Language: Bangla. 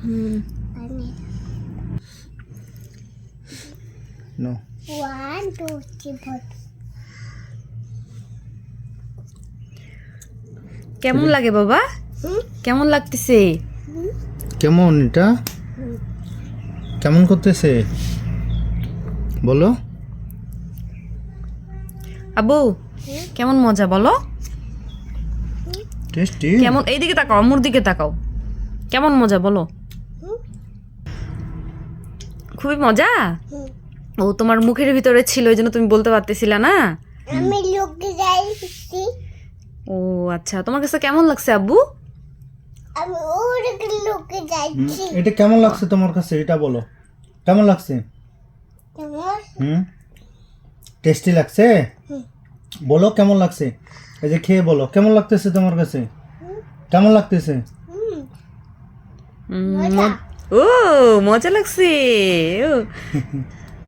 No. 1 2 3 4 কেমন লাগে বাবা? কেমন লাগতেছে? কেমন এটা? কেমন করতেছে বলো? আব্বু কেমন মজা বলো? টেস্টি। কেমন, এইদিকে তাকাও, আম্মুর দিকে তাকাও। কেমন মজা বলো? খুবই মজা। ও তোমার মুখের ভিতরে ছিল, এই জন্য তুমি বলতে পারতেছিলা না। আমি লোকে যাইছি, ও আচ্ছা, তোমার কাছে কেমন লাগছে আব্বু? আমি ওর লোকে যাইছি। এটা কেমন লাগছে তোমার কাছে এটা বলো? কেমন লাগছে? কেমন? টেস্টি লাগছে? বলো কেমন লাগছে? এই যে খেয়ে বলো কেমন লাগতেছে তোমার কাছে? কেমন লাগতেছে? ও মজা লাগছে। ও